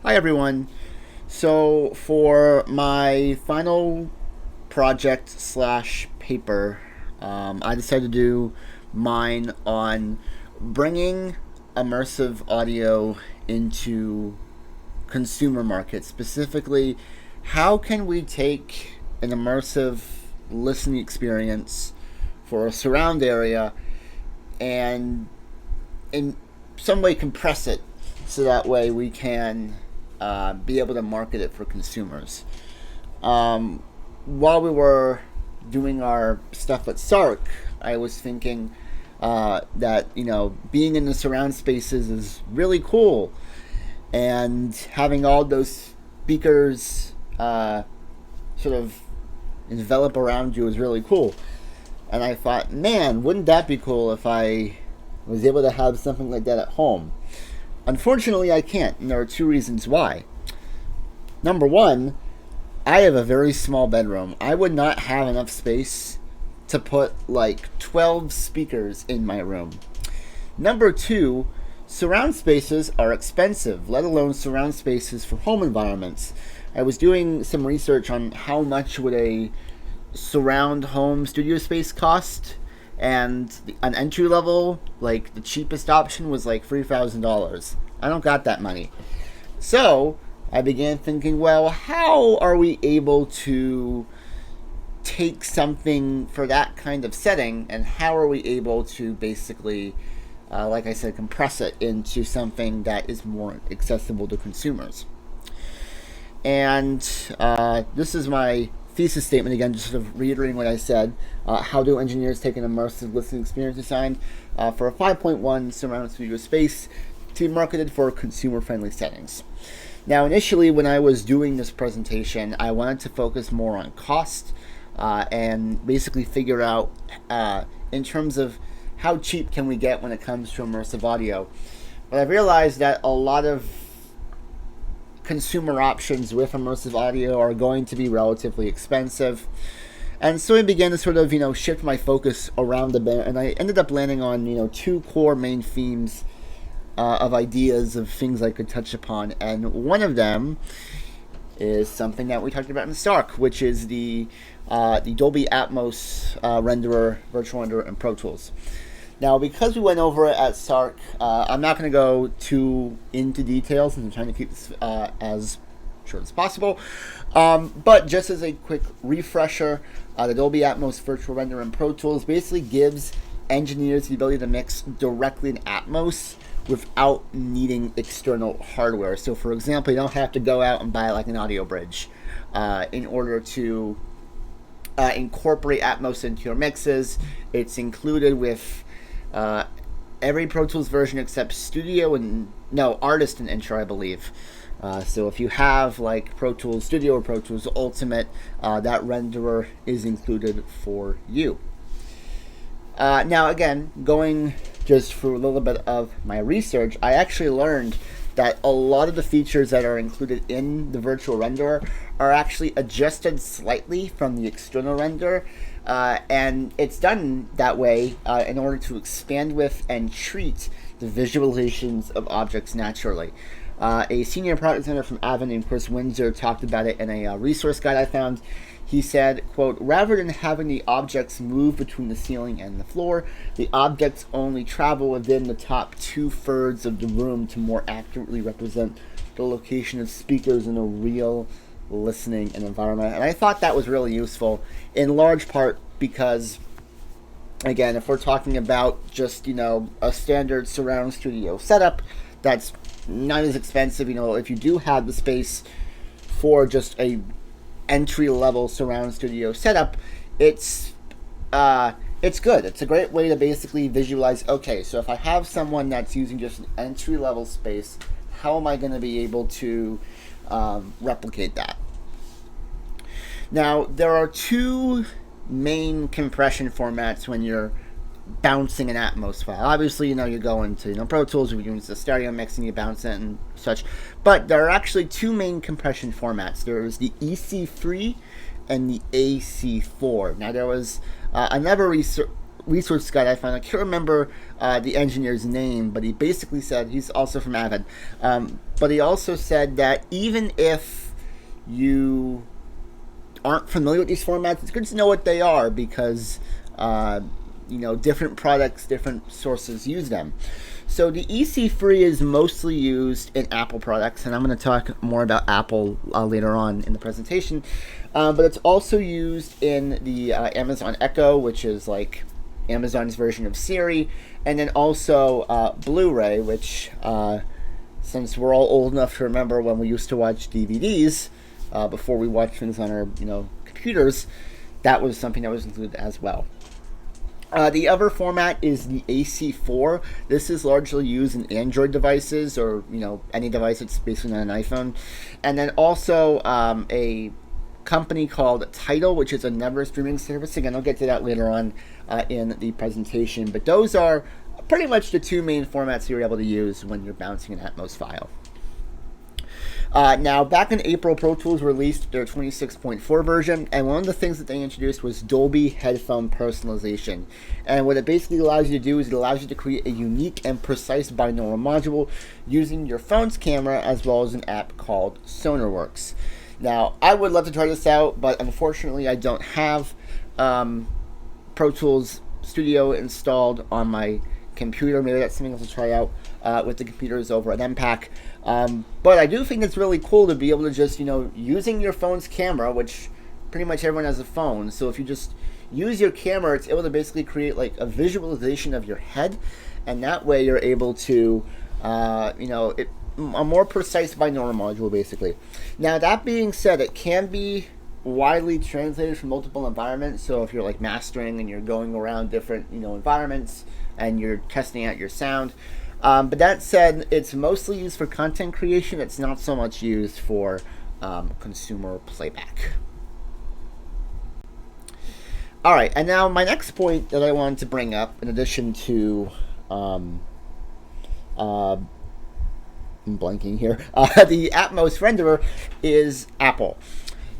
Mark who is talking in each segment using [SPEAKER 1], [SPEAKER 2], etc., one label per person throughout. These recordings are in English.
[SPEAKER 1] Hi everyone. So for my final project slash paper, I decided to do mine on bringing immersive audio into consumer markets. Specifically, how can we take an immersive listening experience for a surround area and in some way compress it so that way we can be able to market it for consumers. Um, while we were doing our stuff at Sark, I was thinking that being in the surround spaces is really cool, and having all those speakers sort of envelop around you is really cool. And I thought, man, wouldn't that be cool if I was able to have something like that at home? Unfortunately, I can't, and there are two reasons why. Number one, I have a very small bedroom. I would not have enough space to put like 12 speakers in my room. Number two, surround spaces are expensive, let alone surround spaces for home environments. I was doing some research on how much would a surround home studio space cost, and an entry level, like the cheapest option, was like $3,000. I don't got that money. So I began thinking, well, how are we able to take something for that kind of setting, and how are we able to basically, like I said, compress it into something that is more accessible to consumers? And this is my thesis statement again, just sort of reiterating what I said. How do engineers take an immersive listening experience design for a 5.1 surround studio space to be marketed for consumer-friendly settings? Now, initially, when I was doing this presentation, I wanted to focus more on cost and basically figure out, in terms of how cheap can we get when it comes to immersive audio. But I realized that a lot of consumer options with immersive audio are going to be relatively expensive. And so I began to sort of, shift my focus around a bit, and I ended up landing on, two core main themes of ideas of things I could touch upon. And one of them is something that we talked about in Stark, which is the Dolby Atmos renderer, virtual renderer, and Pro Tools. Now, because we went over it at Sark, I'm not going to go too into details, and I'm trying to keep this as short as possible. But just as a quick refresher, the Dolby Atmos Virtual Render and Pro Tools basically gives engineers the ability to mix directly in Atmos without needing external hardware. So, for example, you don't have to go out and buy like an audio bridge in order to incorporate Atmos into your mixes. It's included with every Pro Tools version except Studio and Artist and Intro, I believe. So if you have like Pro Tools Studio or Pro Tools Ultimate, that renderer is included for you. Now, again, going just through a little bit of my research, I actually learned that a lot of the features that are included in the virtual renderer are actually adjusted slightly from the external render. And it's done that way in order to expand with and treat the visualizations of objects naturally. A senior product designer from Avon named Chris Windsor talked about it in a resource guide I found. He said, quote, rather than having the objects move between the ceiling and the floor, the objects only travel within the top 2/3 of the room to more accurately represent the location of speakers in a real listening environment. And I thought that was really useful, in large part because, again, if we're talking about just, a standard surround studio setup that's not as expensive, if you do have the space for just a entry-level surround studio setup, it's good. It's a great way to basically visualize, okay, so if I have someone that's using just an entry-level space, how am I going to be able to replicate that? Now, there are two main compression formats when you're bouncing an Atmos file. Obviously, you go into Pro Tools, you're doing the stereo mixing, you bounce it and such. But there are actually two main compression formats. There's the EC3 and the AC4. Now, there was another research guide I found. I can't remember the engineer's name, but he basically said, he's also from Avid, but he also said that even if you aren't familiar with these formats, it's good to know what they are because different products, different sources use them. So the EC3 is mostly used in Apple products, and I'm going to talk more about Apple later on in the presentation. But it's also used in the Amazon Echo, which is like Amazon's version of Siri, and then also Blu-ray, which since we're all old enough to remember when we used to watch DVDs before we watched things on our computers, that was something that was included as well. The other format is the AC4. This is largely used in Android devices or any device that's basically not an iPhone. And then also a company called Tidal, which is another streaming service. Again, I'll get to that later on in the presentation. But those are pretty much the two main formats you're able to use when you're bouncing an Atmos file. Now, back in April, Pro Tools released their 26.4 version, and one of the things that they introduced was Dolby headphone personalization. And what it basically allows you to do is it allows you to create a unique and precise binaural module using your phone's camera as well as an app called SonarWorks. Now, I would love to try this out, but unfortunately I don't have Pro Tools Studio installed on my computer. Maybe that's something else to try out with the computers over at MPAC. But I do think it's really cool to be able to just, using your phone's camera, which pretty much everyone has a phone. So if you just use your camera, it's able to basically create like a visualization of your head. And that way you're able to, a more precise binaural module, basically. Now, that being said, it can be widely translated from multiple environments. So if you're like mastering and you're going around different, environments and you're testing out your sound. But that said, it's mostly used for content creation. It's not so much used for consumer playback. All right, and now my next point that I wanted to bring up, in addition to, I'm blanking here, the Atmos renderer, is Apple.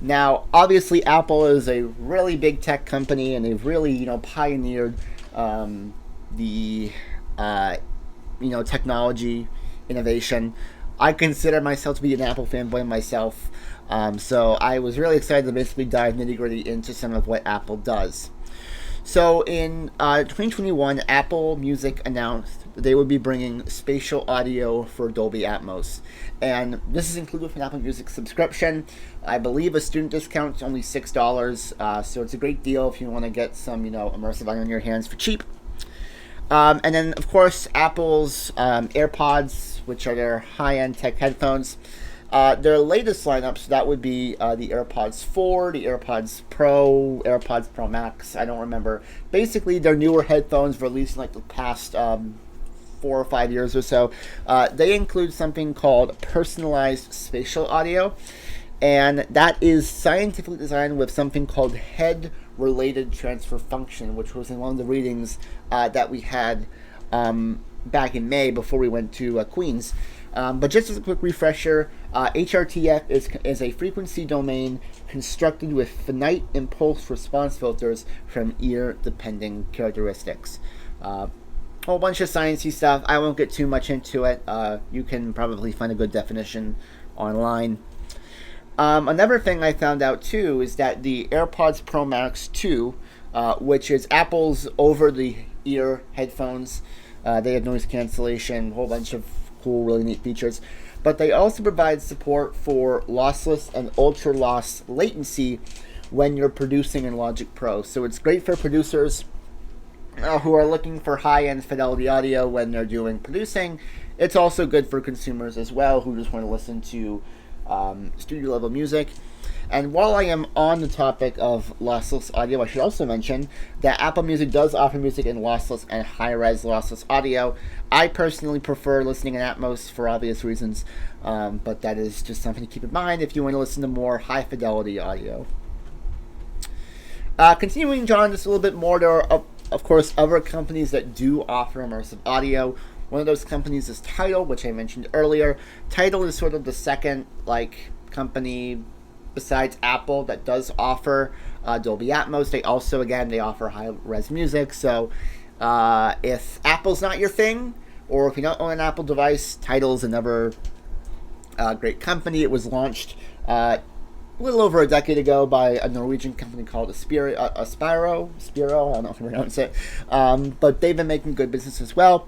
[SPEAKER 1] Now, obviously, Apple is a really big tech company, and they've really, pioneered the technology innovation. I consider myself to be an Apple fanboy myself, so I was really excited to basically dive nitty-gritty into some of what Apple does. So in 2021, Apple Music announced that they would be bringing spatial audio for Dolby Atmos, and this is included with an Apple Music subscription. I believe a student discount is only $6, so it's a great deal if you want to get some immersive audio in your hands for cheap. And then, of course, Apple's AirPods, which are their high-end tech headphones. Their latest lineup, so that would be the AirPods 4, the AirPods Pro, AirPods Pro Max, I don't remember. Basically, their newer headphones released in like the past 4 or 5 years or so. They include something called personalized spatial audio, and that is scientifically designed with something called head-related transfer function, which was in one of the readings that we had back in May before we went to Queens. But just as a quick refresher, HRTF is a frequency domain constructed with finite impulse response filters from ear-depending characteristics. Whole bunch of sciencey stuff. I won't get too much into it. You can probably find a good definition online. Another thing I found out too is that the AirPods Pro Max 2, which is Apple's over-the-ear headphones, they have noise cancellation, a whole bunch of cool, really neat features. But they also provide support for lossless and ultra-loss latency when you're producing in Logic Pro. So it's great for producers who are looking for high-end fidelity audio when they're doing producing. It's also good for consumers as well who just want to listen to studio-level music. And while I am on the topic of lossless audio, I should also mention that Apple Music does offer music in lossless and high-res lossless audio. I personally prefer listening in Atmos for obvious reasons, but that is just something to keep in mind if you want to listen to more high-fidelity audio. Continuing on just a little bit more, there are, of course, other companies that do offer immersive audio. One of those companies is Tidal, which I mentioned earlier. Tidal is sort of the second company besides Apple that does offer Dolby Atmos. They also, again, they offer high-res music. So if Apple's not your thing, or if you don't own an Apple device, Tidal's another great company. It was launched a little over a decade ago by a Norwegian company called Spiro, I don't know if I pronounce it, but they've been making good business as well.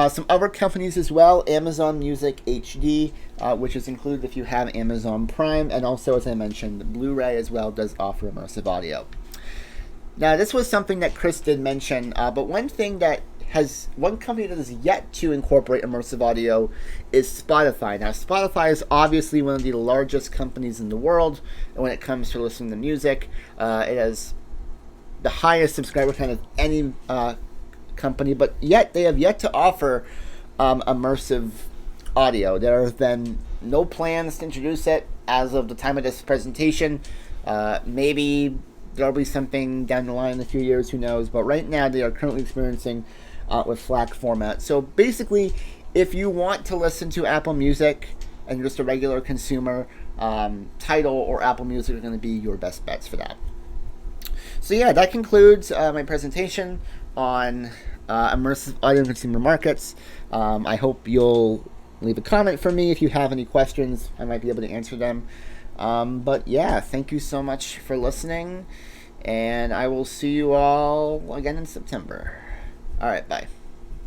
[SPEAKER 1] Some other companies as well, Amazon Music HD, which is included if you have Amazon Prime, and also, as I mentioned, Blu-ray as well does offer immersive audio. Now, this was something that Chris did mention, but one company that has yet to incorporate immersive audio is Spotify. Now, Spotify is obviously one of the largest companies in the world when it comes to listening to music. It has the highest subscriber count of any company, but yet they have yet to offer immersive audio. There have been no plans to introduce it as of the time of this presentation. Maybe there'll be something down the line in a few years, who knows, but right now they are currently experiencing with FLAC format. So basically, if you want to listen to Apple Music and you're just a regular consumer, Tidal or Apple Music are going to be your best bets for that. So yeah, that concludes my presentation on immersive audio and consumer markets. I hope you'll leave a comment for me if you have any questions. I might be able to answer them. But yeah, thank you so much for listening, and I will see you all again in September. All right, bye.